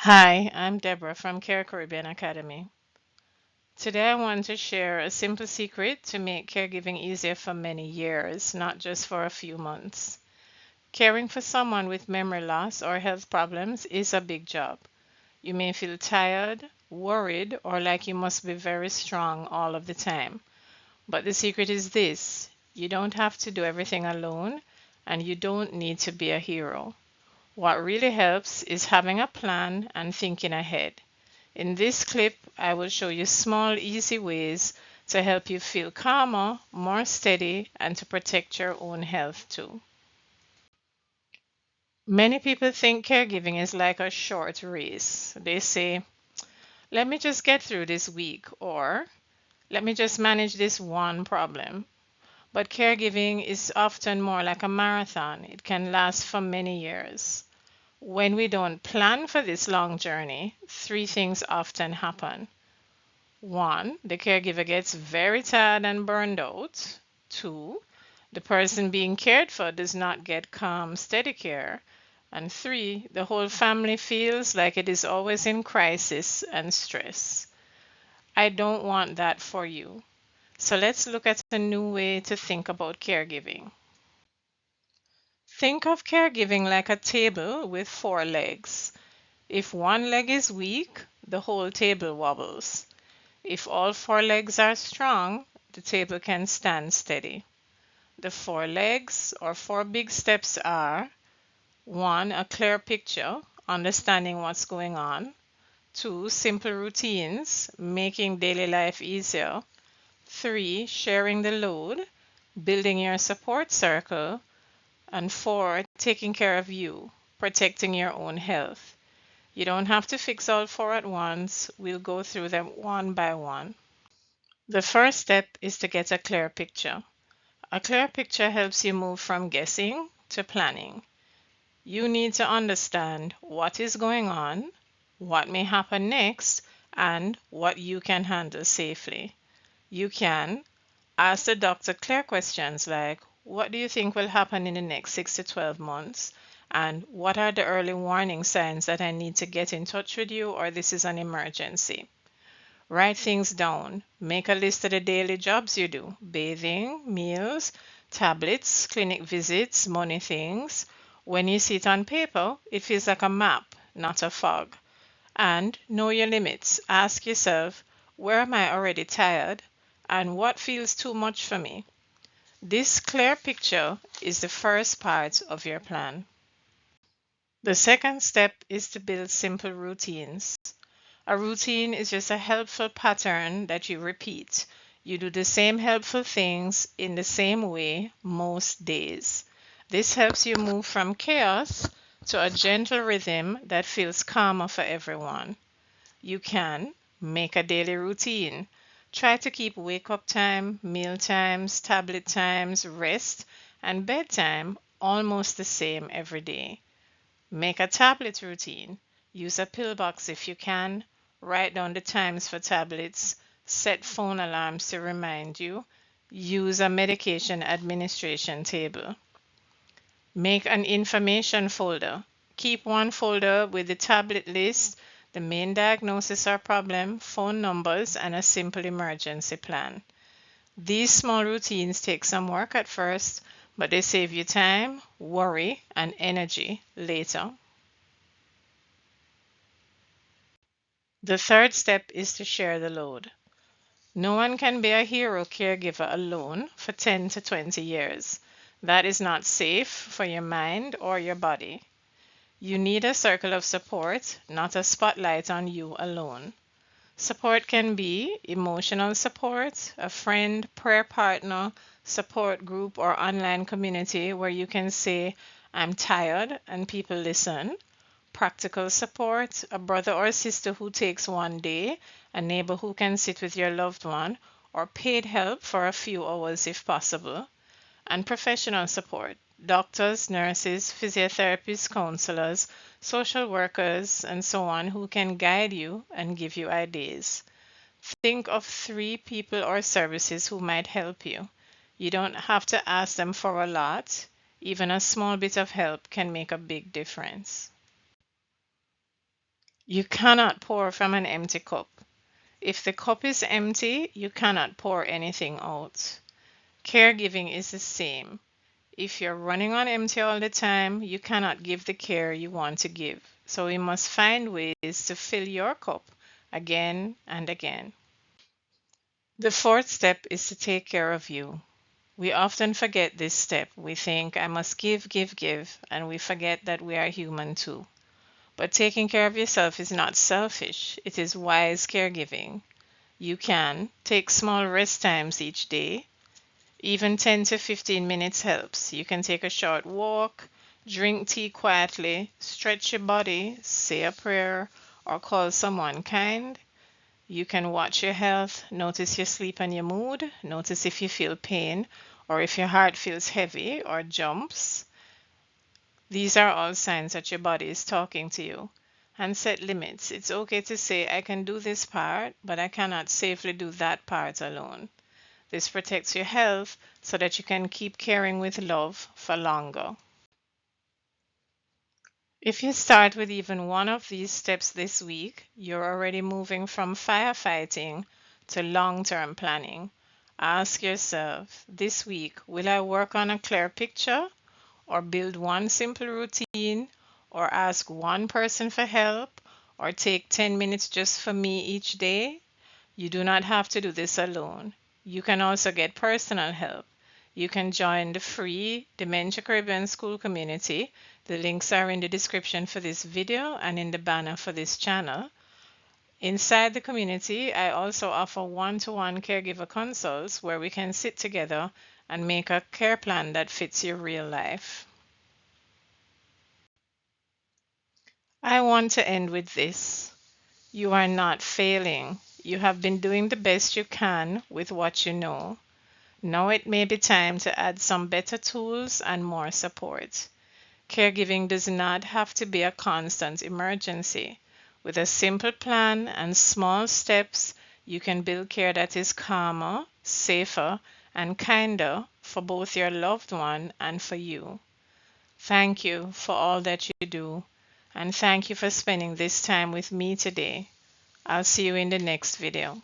Hi, I'm Deborah from Caribbean Academy. Today I want to share a simple secret to make caregiving easier for many years, not just for a few months. Caring for someone with memory loss or health problems is a big job. You may feel tired, worried, or like you must be very strong all of the time. But the secret is this: you don't have to do everything alone, and you don't need to be a hero. What really helps is having a plan and thinking ahead. In this clip, I will show you small, easy ways to help you feel calmer, more steady, and to protect your own health too. Many people think caregiving is like a short race. They say, let me just get through this week, or let me just manage this one problem. But caregiving is often more like a marathon. It can last for many years. When we don't plan for this long journey, three things often happen. One, the caregiver gets very tired and burned out. Two, the person being cared for does not get calm, steady care. And three, the whole family feels like it is always in crisis and stress. I don't want that for you. So let's look at a new way to think about caregiving. Think of caregiving like a table with four legs. If one leg is weak, the whole table wobbles. If all four legs are strong, the table can stand steady. The four legs or four big steps are: 1. A clear picture, understanding what's going on. 2. Simple routines, making daily life easier. 3. Sharing the load, building your support circle. And 4. Taking care of you, protecting your own health. You don't have to fix all four at once. We'll go through them one by one. The first step is to get a clear picture. A clear picture helps you move from guessing to planning. You need to understand what is going on, what may happen next, and what you can handle safely. You can ask the doctor clear questions like, what do you think will happen in the next 6 to 12 months? And what are the early warning signs that I need to get in touch with you, or this is an emergency? Write things down. Make a list of the daily jobs you do: bathing, meals, tablets, clinic visits, money things. When you see it on paper, it feels like a map, not a fog. And know your limits. Ask yourself, where am I already tired? And what feels too much for me? This clear picture is the first part of your plan. The second step is to build simple routines. A routine is just a helpful pattern that you repeat. You do the same helpful things in the same way most days. This helps you move from chaos to a gentle rhythm that feels calmer for everyone. You can make a daily routine. Try to keep wake up time, meal times, tablet times, rest, and bedtime almost the same every day. Make a tablet routine. Use a pill box if you can. Write down the times for tablets. Set phone alarms to remind you. Use a medication administration table. Make an information folder. Keep one folder with the tablet list, the main diagnosis or problem, phone numbers, and a simple emergency plan. These small routines take some work at first, but they save you time, worry, and energy later. The third step is to share the load. No one can be a hero caregiver alone for 10 to 20 years. That is not safe for your mind or your body. You need a circle of support, not a spotlight on you alone. Support can be emotional support, a friend, prayer partner, support group, or online community where you can say, I'm tired, and people listen. Practical support, a brother or sister who takes one day, a neighbor who can sit with your loved one, or paid help for a few hours if possible. And professional support, doctors, nurses, physiotherapists, counselors, social workers, and so on who can guide you and give you ideas. Think of three people or services who might help you. You don't have to ask them for a lot. Even a small bit of help can make a big difference. You cannot pour from an empty cup. If the cup is empty, you cannot pour anything out. Caregiving is the same. If you're running on empty all the time, you cannot give the care you want to give. So we must find ways to fill your cup again and again. The fourth step is to take care of you. We often forget this step. We think, I must give, give, give, and we forget that we are human too. But taking care of yourself is not selfish, it is wise caregiving. You can take small rest times each day. Even 10 to 15 minutes helps. You can take a short walk, drink tea quietly, stretch your body, say a prayer, or call someone kind. You can watch your health, notice your sleep and your mood, notice if you feel pain or if your heart feels heavy or jumps. These are all signs that your body is talking to you. And set limits. It's okay to say, I can do this part, but I cannot safely do that part alone. This protects your health so that you can keep caring with love for longer. If you start with even one of these steps this week, you're already moving from firefighting to long-term planning. Ask yourself, this week, will I work on a clear picture, or build one simple routine, or ask one person for help, or take 10 minutes just for me each day? You do not have to do this alone. You can also get personal help. You can join the free Dementia Caribbean Skool community. The links are in the description for this video and in the banner for this channel. Inside the community, I also offer one-to-one caregiver consults where we can sit together and make a care plan that fits your real life. I want to end with this. You are not failing. You have been doing the best you can with what you know. Now it may be time to add some better tools and more support. Caregiving does not have to be a constant emergency. With a simple plan and small steps, you can build care that is calmer, safer, and kinder for both your loved one and for you. Thank you for all that you do, and thank you for spending this time with me today. I'll see you in the next video.